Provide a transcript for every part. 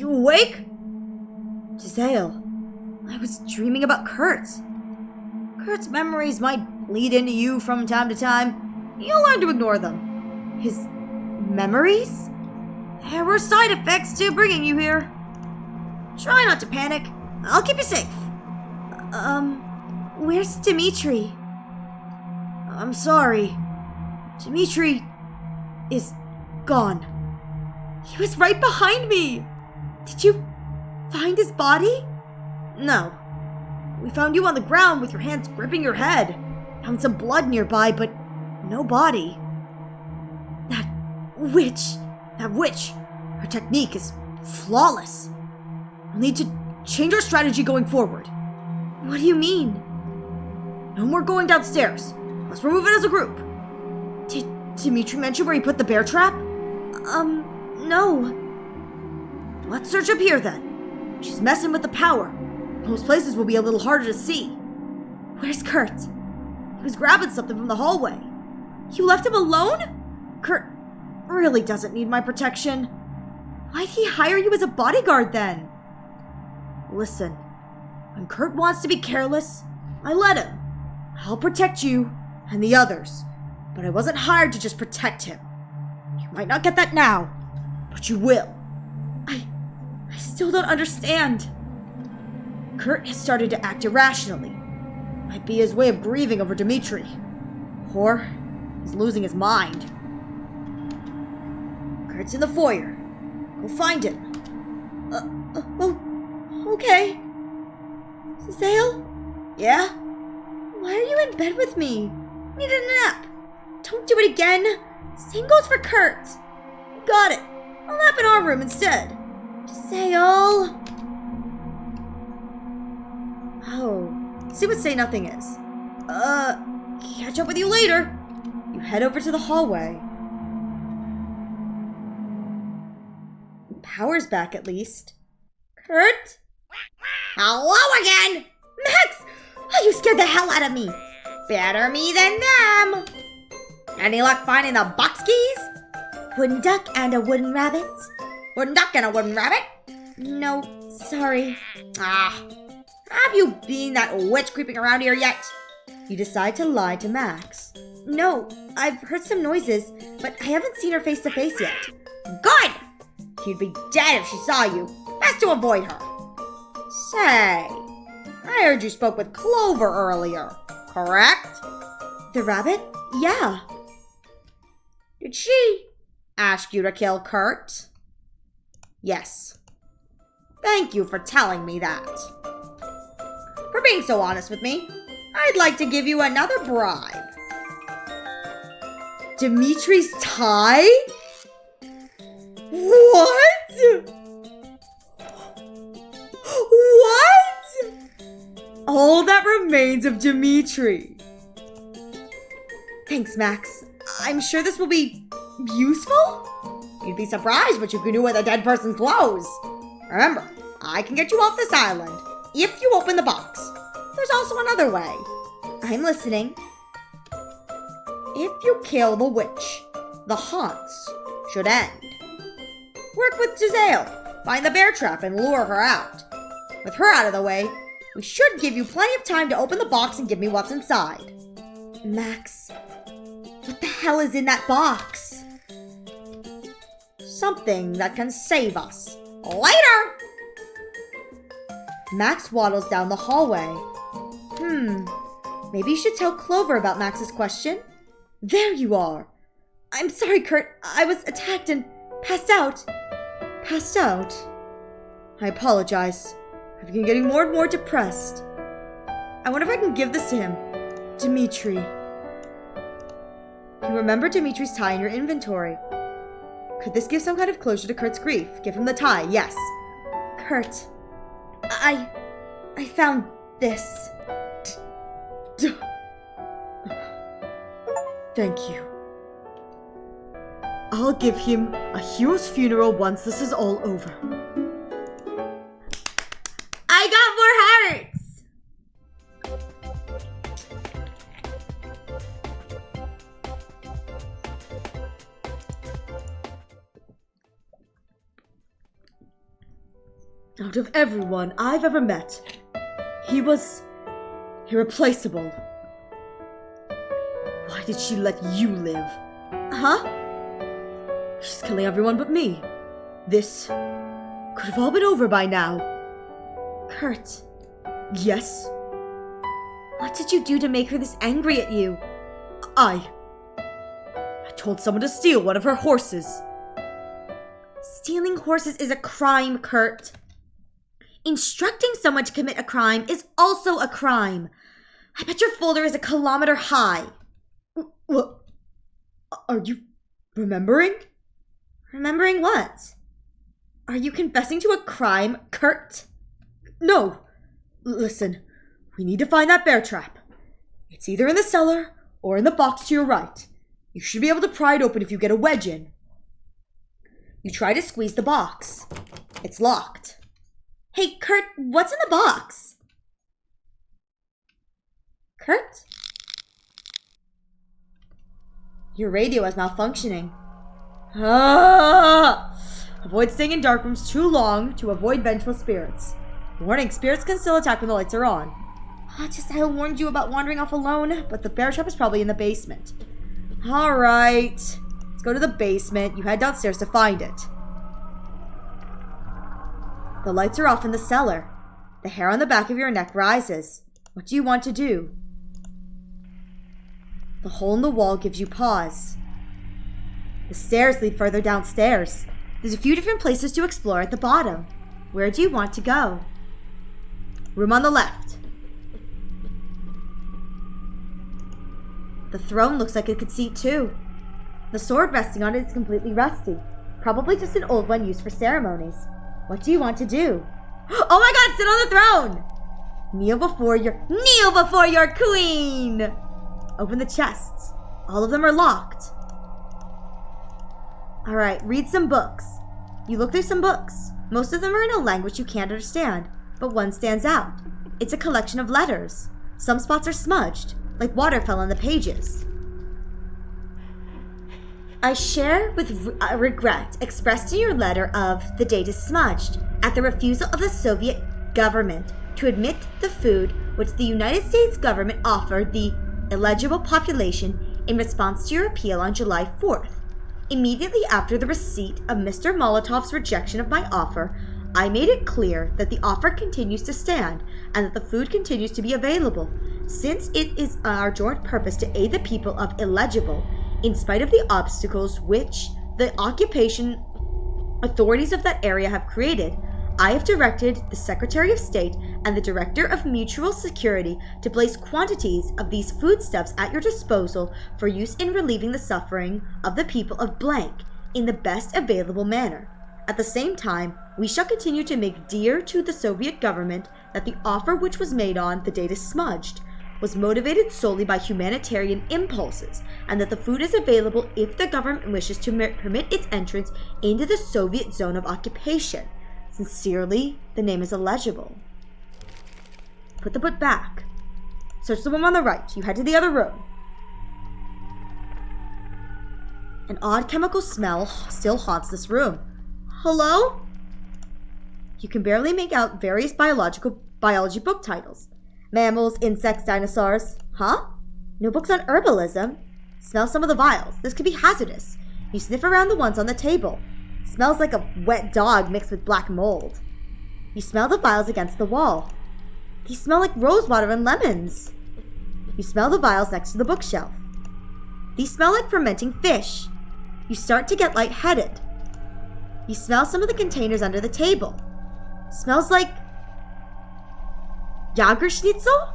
you awake? Giselle, I was dreaming about Kurt. Kurt's memories might bleed into you from time to time. You'll learn to ignore them. His memories? There were side effects to bringing you here. Try not to panic. I'll keep you safe. Where's Dimitri? I'm sorry. Dimitri is gone. He was right behind me. Did you find his body? No. We found you on the ground with your hands gripping your head. Found some blood nearby, but no body. That witch, her technique is flawless. We'll need to change our strategy going forward. What do you mean? No more going downstairs. Let's remove it as a group. Did Dimitri mention where he put the bear trap? No. Let's search up here then. She's messing with the power. Most places will be a little harder to see. Where's Kurt? He was grabbing something from the hallway. You left him alone? Kurt really doesn't need my protection. Why'd he hire you as a bodyguard then? Listen, when Kurt wants to be careless, I let him. I'll protect you and the others, but I wasn't hired to just protect him. You might not get that now, but you will. I still don't understand. Kurt has started to act irrationally. Might be his way of grieving over Dimitri. Or he's losing his mind. Kurt's in the foyer. Go find him. Okay. Giselle? Yeah? Why are you in bed with me? Need a nap. Don't do it again. Same goes for Kurt. Got it. I'll nap in our room instead. Giselle. Oh, see what say nothing is. Catch up with you later. You head over to the hallway. Power's back at least. Kurt? Hello again! Max! Oh, you scared the hell out of me. Better me than them. Any luck finding the box keys? Wooden duck and a wooden rabbit. Wooden duck and a wooden rabbit? No, sorry. Have you been that witch creeping around here yet? You decide to lie to Max. No, I've heard some noises, but I haven't seen her face to face yet. Good! She'd be dead if she saw you. Best to avoid her. Say, I heard you spoke with Clover earlier, correct? The rabbit? Yeah. Did she ask you to kill Kurt? Yes. Thank you for telling me that. For being so honest with me, I'd like to give you another bribe. Dimitri's tie? What? What? All that remains of Dimitri. Thanks, Max. I'm sure this will be useful? You'd be surprised what you can do with a dead person's clothes. Remember, I can get you off this island if you open the box. There's also another way. I'm listening. If you kill the witch, the haunts should end. Work with Giselle. Find the bear trap and lure her out. With her out of the way, we should give you plenty of time to open the box and give me what's inside. Max, what the hell is in that box? Something that can save us. Later! Max waddles down the hallway. Maybe you should tell Clover about Max's question. There you are. I'm sorry, Kurt. I was attacked and passed out. Passed out? I apologize. I've been getting more and more depressed. I wonder if I can give this to him. Dimitri. You remember Dimitri's tie in your inventory. Could this give some kind of closure to Kurt's grief? Give him the tie, yes. Kurt, I found this. Thank you. I'll give him a hero's funeral once this is all over. I got more hearts! Out of everyone I've ever met, he was irreplaceable. Why did she let you live? Huh? She's killing everyone but me. This could have all been over by now. Kurt. Yes? What did you do to make her this angry at you? I told someone to steal one of her horses. Stealing horses is a crime, Kurt. Instructing someone to commit a crime is also a crime. I bet your folder is a kilometer high. What? Are you remembering? Remembering what? Are you confessing to a crime, Kurt? No. Listen, we need to find that bear trap. It's either in the cellar or in the box to your right. You should be able to pry it open if you get a wedge in. You try to squeeze the box. It's locked. Hey, Kurt, what's in the box? Kurt? Your radio is malfunctioning. Avoid staying in dark rooms too long to avoid vengeful spirits. Warning, spirits can still attack when the lights are on. I warned you about wandering off alone, but the bear trap is probably in the basement. Alright. Let's go to the basement. You head downstairs to find it. The lights are off in the cellar. The hair on the back of your neck rises. What do you want to do? The hole in the wall gives you pause. The stairs lead further downstairs. There's a few different places to explore at the bottom. Where do you want to go? Room on the left. The throne looks like it could seat two. The sword resting on it is completely rusty. Probably just an old one used for ceremonies. What do you want to do? Oh my god, sit on the throne! Kneel before your queen! Open the chests. All of them are locked. Alright, read some books. You look through some books. Most of them are in a language you can't understand, but one stands out. It's a collection of letters. Some spots are smudged, like water fell on the pages. I share with regret expressed in your letter of the date is smudged at the refusal of the Soviet government to admit the food which the United States government offered the eligible population in response to your appeal on July 4th. Immediately after the receipt of Mr. Molotov's rejection of my offer, I made it clear that the offer continues to stand and that the food continues to be available, since it is our joint purpose to aid the people of illegible, in spite of the obstacles which the occupation authorities of that area have created. I have directed the Secretary of State and the Director of Mutual Security to place quantities of these foodstuffs at your disposal for use in relieving the suffering of the people of blank in the best available manner. At the same time, we shall continue to make dear to the Soviet government that the offer which was made on the date is smudged was motivated solely by humanitarian impulses, and that the food is available if the government wishes to permit its entrance into the Soviet zone of occupation. Sincerely, the name is illegible. Put the book back. Search the room on the right. You head to the other room. An odd chemical smell still haunts this room. Hello? You can barely make out various biology book titles. Mammals, insects, dinosaurs. Huh? No books on herbalism. Smell some of the vials. This could be hazardous. You sniff around the ones on the table. Smells like a wet dog mixed with black mold. You smell the vials against the wall. These smell like rosewater and lemons. You smell the vials next to the bookshelf. These smell like fermenting fish. You start to get lightheaded. You smell some of the containers under the table. Smells like Jagerschnitzel?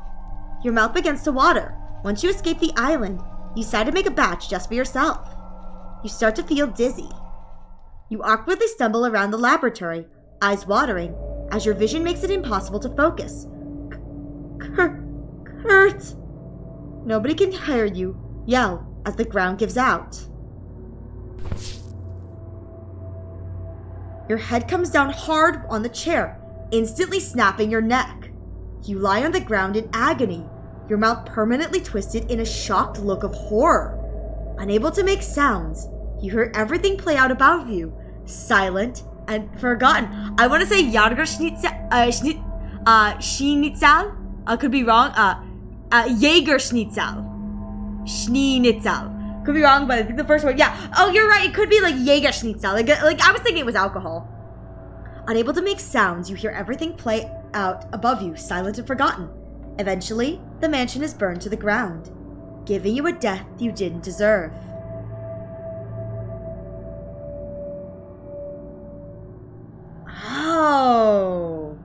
Your mouth begins to water. Once you escape the island, you decide to make a batch just for yourself. You start to feel dizzy. You awkwardly stumble around the laboratory, eyes watering, as your vision makes it impossible to focus. Kurt! Nobody can hear you yell as the ground gives out. Your head comes down hard on the chair, instantly snapping your neck. You lie on the ground in agony, your mouth permanently twisted in a shocked look of horror. Unable to make sounds, you hear everything play out above you, silent and forgotten. I want to say Schnitzel. Could be wrong. Jaeger Schnitzel. Schnitzel. Could be wrong, but I think the first one. Yeah. Oh, you're right. It could be like Jaeger Schnitzel. Like I was thinking it was alcohol. Unable to make sounds, you hear everything play out above you, silent and forgotten. Eventually, the mansion is burned to the ground, giving you a death you didn't deserve. Oh.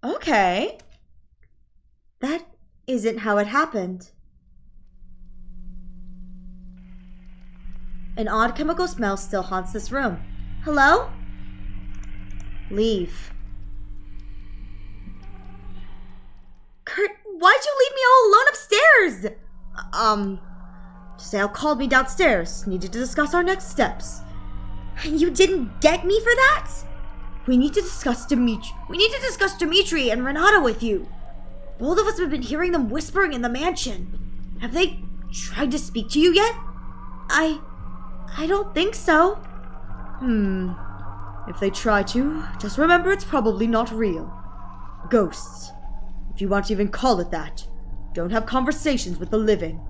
Okay. That isn't how it happened. An odd chemical smell still haunts this room. Hello? Leave. Kurt, why'd you leave me all alone upstairs? Sal called me downstairs. Needed to discuss our next steps. And you didn't get me for that? We need to discuss Dimitri and Renata with you. Both of us have been hearing them whispering in the mansion. Have they tried to speak to you yet? I don't think so. If they try to, just remember it's probably not real. Ghosts. If you want to even call it that. Don't have conversations with the living.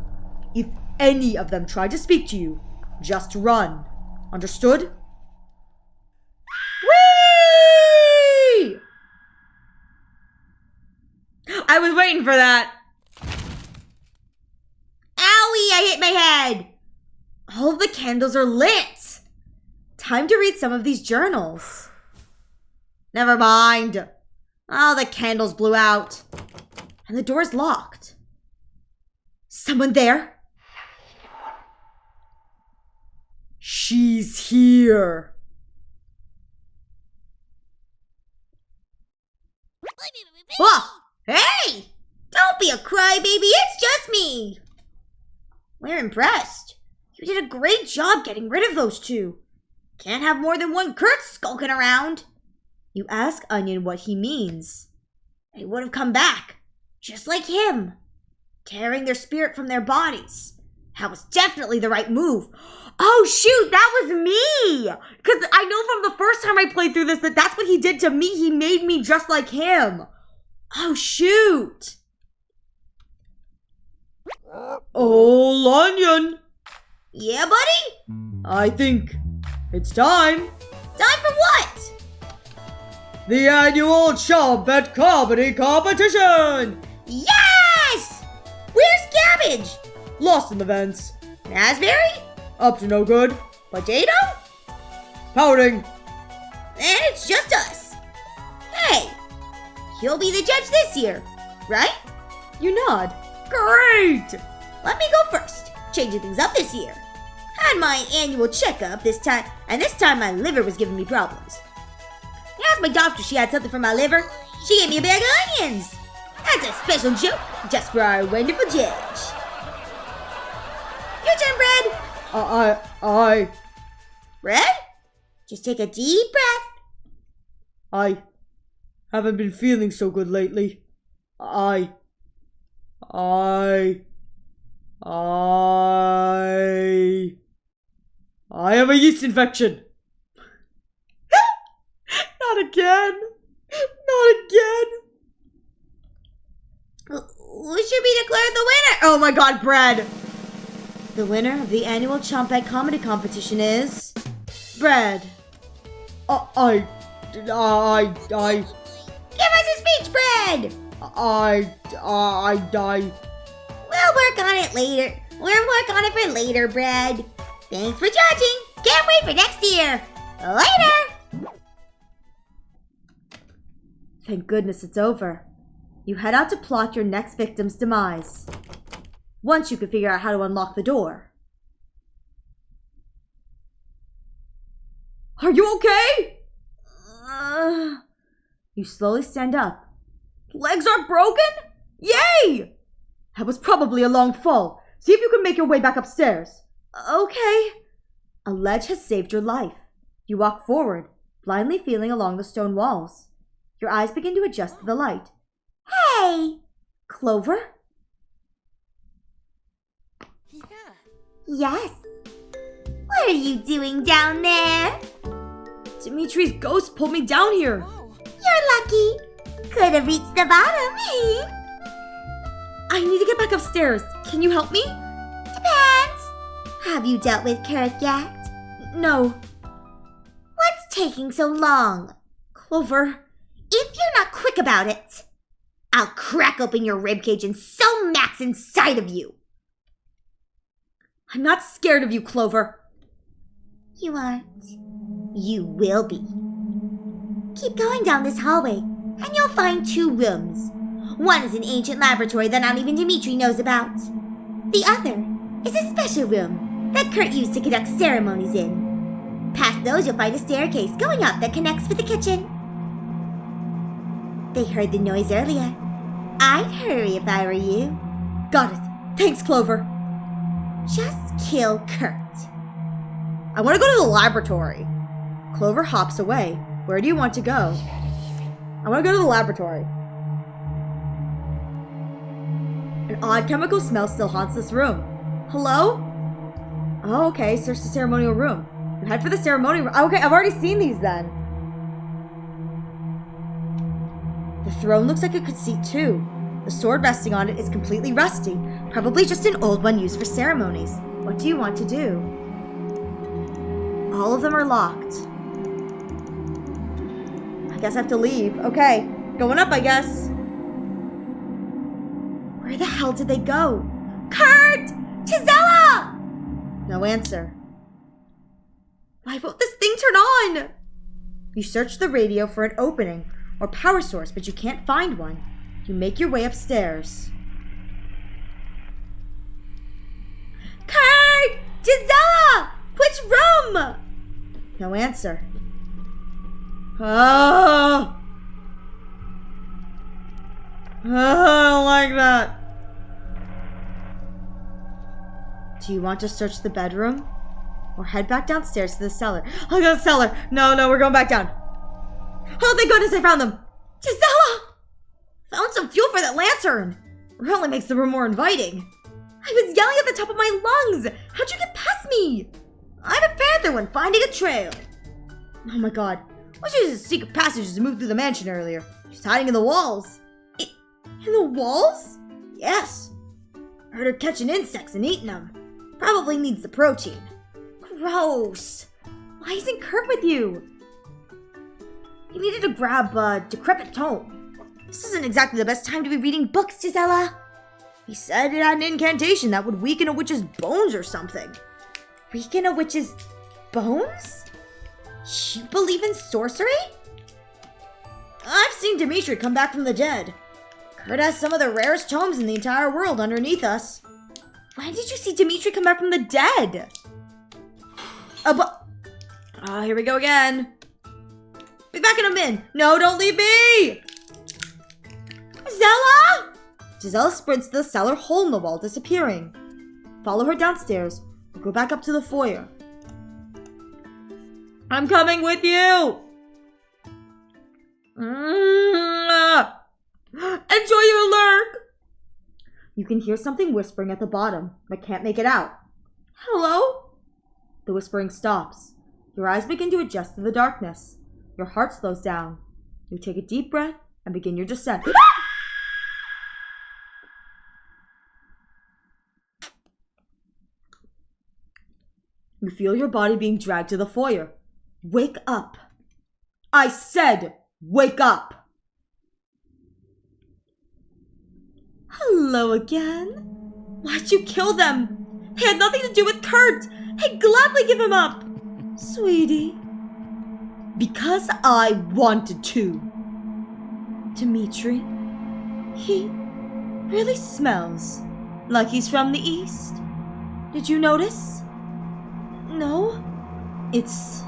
If any of them try to speak to you, just run. Understood? Whee! I was waiting for that. Owie, I hit my head. All of the candles are lit. Time to read some of these journals. Never mind. Oh, the candles blew out. And the door's locked. Someone there? She's here. Oh, hey! Don't be a crybaby, it's just me. We're impressed. You did a great job getting rid of those two. Can't have more than one Kurt skulking around. You ask Onion what he means. They would have come back, just like him, tearing their spirit from their bodies. That was definitely the right move. Oh shoot, that was me! Because I know from the first time I played through this that's what he did to me. He made me just like him. Oh shoot. Oh, Onion. Yeah, buddy? I think it's time. Time for what? The annual Chompet Comedy Competition! Yes! Where's Cabbage? Lost in the vents. Raspberry? Up to no good. Potato? Pouting. And it's just us. Hey, you'll be the judge this year, right? You nod. Great! Let me go first. Changing things up this year. Had my annual checkup this time, and this time my liver was giving me problems. I asked my doctor if she had something for my liver. She gave me a bag of onions. That's a special joke just for our wonderful judge. Your turn, Brad. Brad? Just take a deep breath. I haven't been feeling so good lately. I have a yeast infection. Not again. Not again. Who should be declared the winner? Oh my god, Brad. The winner of the annual Chompet Comedy Competition is... Brad. I... Give us a speech, Brad! We'll work on it later. We'll work on it for later, Brad. Thanks for judging. Can't wait for next year. Later! Thank goodness it's over. You head out to plot your next victim's demise. Once you can figure out how to unlock the door. Are you okay? You slowly stand up. Legs aren't broken? Yay! That was probably a long fall. See if you can make your way back upstairs. Okay. A ledge has saved your life. You walk forward, blindly feeling along the stone walls. Your eyes begin to adjust to the light. Hey! Clover? Yeah. Yes. What are you doing down there? Dimitri's ghost pulled me down here. You're lucky. Could have reached the bottom. I need to get back upstairs. Can you help me? Depends. Have you dealt with Kirk yet? No. What's taking so long? Clover. If you're not quick about it, I'll crack open your ribcage and sew Max inside of you. I'm not scared of you, Clover. You aren't. You will be. Keep going down this hallway, and you'll find 2 rooms. One is an ancient laboratory that not even Dimitri knows about. The other is a special room that Kurt used to conduct ceremonies in. Past those, you'll find a staircase going up that connects with the kitchen. They heard the noise earlier. I'd hurry if I were you. Got it. Thanks, Clover. Just kill Kurt. I want to go to the laboratory. Clover hops away. Where do you want to go? I want to go to the laboratory. An odd chemical smell still haunts this room. Hello? Oh, okay. Search the ceremonial room. You head for the ceremonial room. Okay, I've already seen these then. The throne looks like it could seat 2. The sword resting on it is completely rusty. Probably just an old one used for ceremonies. What do you want to do? All of them are locked. I guess I have to leave. Okay, going up, I guess. Where the hell did they go? Kurt! Gisela! No answer. Why won't this thing turn on? You search the radio for an opening or power source, but you can't find one. You make your way upstairs. Kurt! Gisela! Which room? No answer. Oh! I don't like that. Do you want to search the bedroom? Or head back downstairs to the cellar? I got a cellar! No, we're going back down. Oh, thank goodness I found them! Gisela! Found some fuel for that lantern! Really makes the room more inviting. I was yelling at the top of my lungs! How'd you get past me? I'm a panther when finding a trail. Oh my god. What's using secret passages to move through the mansion earlier? She's hiding in the walls. In the walls? Yes. Heard her catching insects and eating them. Probably needs the protein. Gross. Why isn't Kurt with you? He needed to grab a decrepit tome. This isn't exactly the best time to be reading books, Gisela. He said it had an incantation that would weaken a witch's bones or something. Weaken a witch's bones? You believe in sorcery? I've seen Dimitri come back from the dead. Kurt has some of the rarest tomes in the entire world underneath us. When did you see Dimitri come back from the dead? Here we go again. Be back in a min. No, don't leave me! Gisela! Gisela sprints to the cellar hole in the wall, disappearing. Follow her downstairs. We'll go back up to the foyer. I'm coming with you! Enjoy your lurk! You can hear something whispering at the bottom, but can't make it out. Hello? The whispering stops. Your eyes begin to adjust to the darkness. Your heart slows down. You take a deep breath and begin your descent. You feel your body being dragged to the foyer. Wake up. I said, wake up. Hello again. Why'd you kill them? They had nothing to do with Kurt. I'd gladly give him up. Sweetie. Because I wanted to. Dimitri, he really smells like he's from the East. Did you notice? No, it's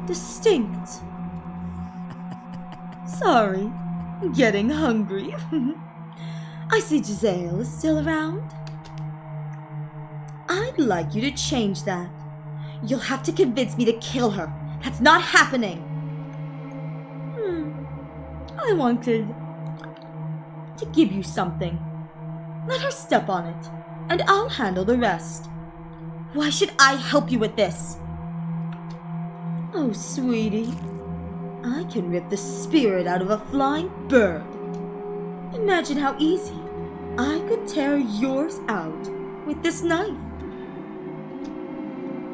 distinct. Sorry, getting hungry. I see Giselle is still around. I'd like you to change that. You'll have to convince me to kill her. That's not happening. I wanted to give you something. Let her step on it, and I'll handle the rest. Why should I help you with this? Oh, sweetie, I can rip the spirit out of a flying bird. Imagine how easy I could tear yours out with this knife.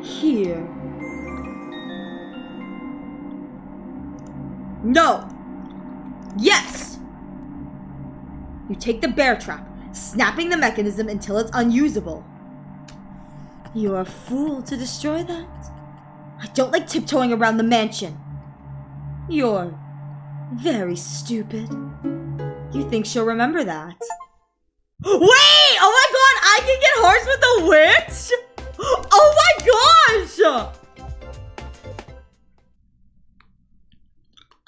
Here. No. Yes. You take the bear trap, snapping the mechanism until it's unusable. You're a fool to destroy that. I don't like tiptoeing around the mansion. You're very stupid. You think she'll remember that? Wait! Oh my god! I can get horse with the witch? Oh my gosh!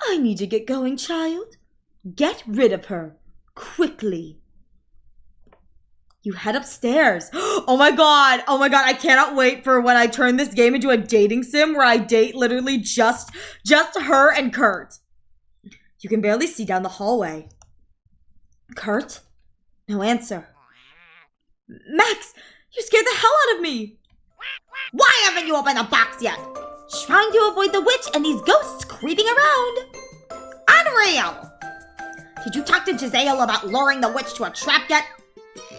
I need to get going, child. Get rid of her. Quickly. You head upstairs. Oh my god, I cannot wait for when I turn this game into a dating sim where I date literally just her and Kurt. You can barely see down the hallway. Kurt? No answer. Max, you scared the hell out of me. Why haven't you opened the box yet? Trying to avoid the witch and these ghosts creeping around. Unreal! Did you talk to Giselle about luring the witch to a trap yet?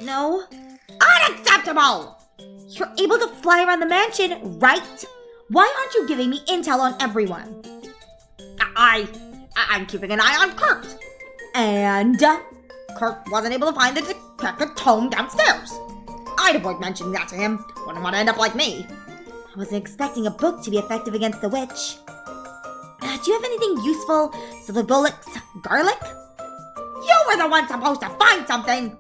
No. Unacceptable! You're able to fly around the mansion, right? Why aren't you giving me intel on everyone? I'm keeping an eye on Kurt. And? Kurt wasn't able to find the detective tome downstairs. I'd avoid mentioning that to him. Wouldn't want to end up like me. I wasn't expecting a book to be effective against the witch. Do you have anything useful? Silver bullets? Garlic? You were the one supposed to find something!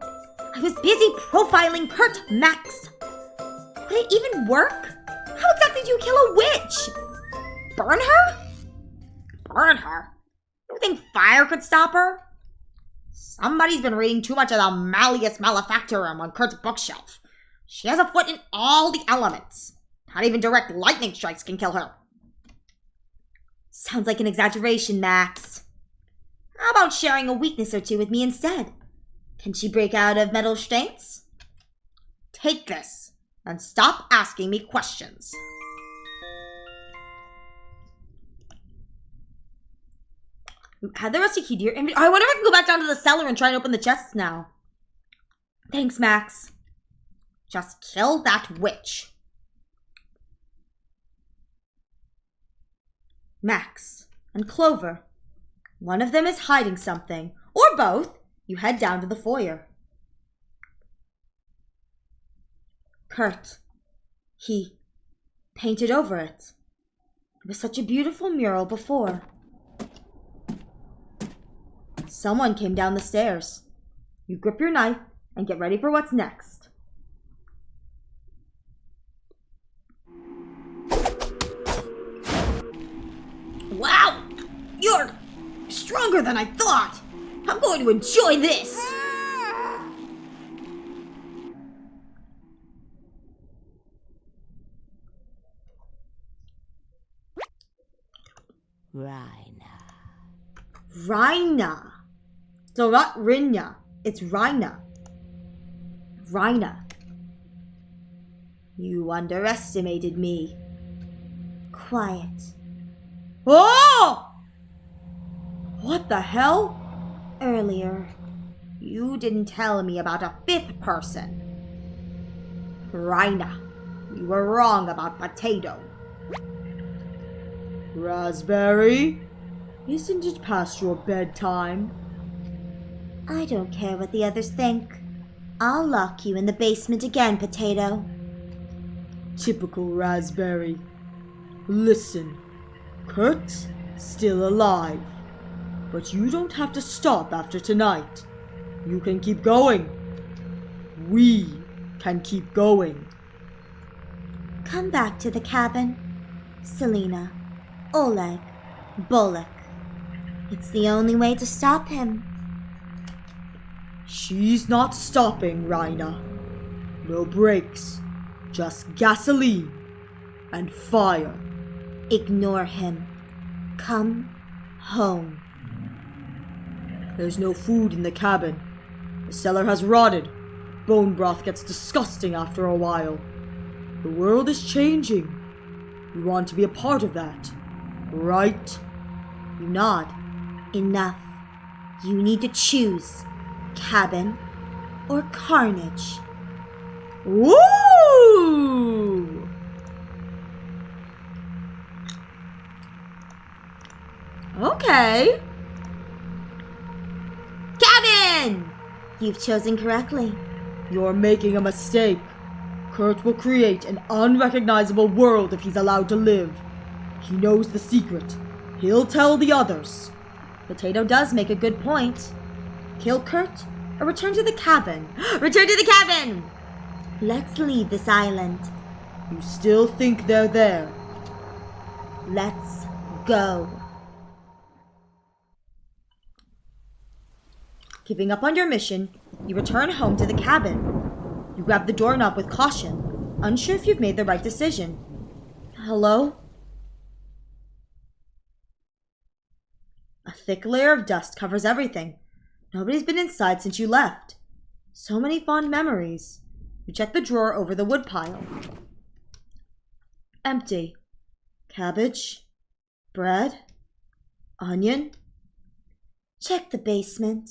I was busy profiling Kurt, Max. Would it even work? How exactly do you kill a witch? Burn her? Burn her? You think fire could stop her? Somebody's been reading too much of the Malleus Maleficarum on Kurt's bookshelf. She has a foot in all the elements. Not even direct lightning strikes can kill her. Sounds like an exaggeration, Max. How about sharing a weakness or two with me instead? Can she break out of metal stains? Take this, and stop asking me questions. Had the rusty key to your inventory? I wonder if I can go back down to the cellar and try and open the chests now. Thanks, Max. Just kill that witch. Max and Clover. One of them is hiding something, or both. You head down to the foyer. Kurt. He painted over it. It was such a beautiful mural before. Someone came down the stairs. You grip your knife and get ready for what's next. Wow! You're stronger than I thought! I'm going to enjoy this! Rhina. So not Rinya. It's Rhina. Rhina. You underestimated me. Quiet. Oh! What the hell? Earlier, you didn't tell me about a fifth person. Rhina, you were wrong about Potato. Raspberry, isn't it past your bedtime? I don't care what the others think. I'll lock you in the basement again, Potato. Typical Raspberry. Listen, Kurt's still alive. But you don't have to stop after tonight. You can keep going. We can keep going. Come back to the cabin. Selena, Oleg, Bullock. It's the only way to stop him. She's not stopping, Rhina. No brakes. Just gasoline and fire. Ignore him. Come home. There's no food in the cabin. The cellar has rotted. Bone broth gets disgusting after a while. The world is changing. You want to be a part of that, right? You nod. Enough. You need to choose cabin or carnage. Woo! Okay. Cabin! You've chosen correctly. You're making a mistake. Kurt will create an unrecognizable world if he's allowed to live. He knows the secret. He'll tell the others. Potato does make a good point. Kill Kurt or return to the cabin? Return to the cabin! Let's leave this island. You still think they're there? Let's go. Giving up on your mission, you return home to the cabin. You grab the doorknob with caution, unsure if you've made the right decision. Hello? A thick layer of dust covers everything. Nobody's been inside since you left. So many fond memories. You check the drawer over the woodpile. Empty. Cabbage? Bread? Onion? Check the basement.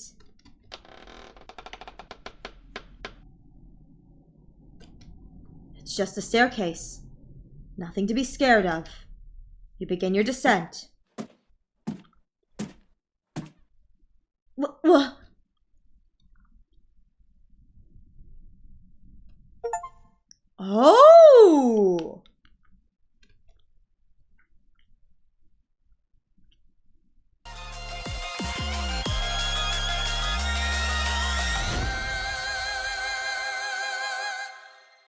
It's just a staircase. Nothing to be scared of. You begin your descent. Oh!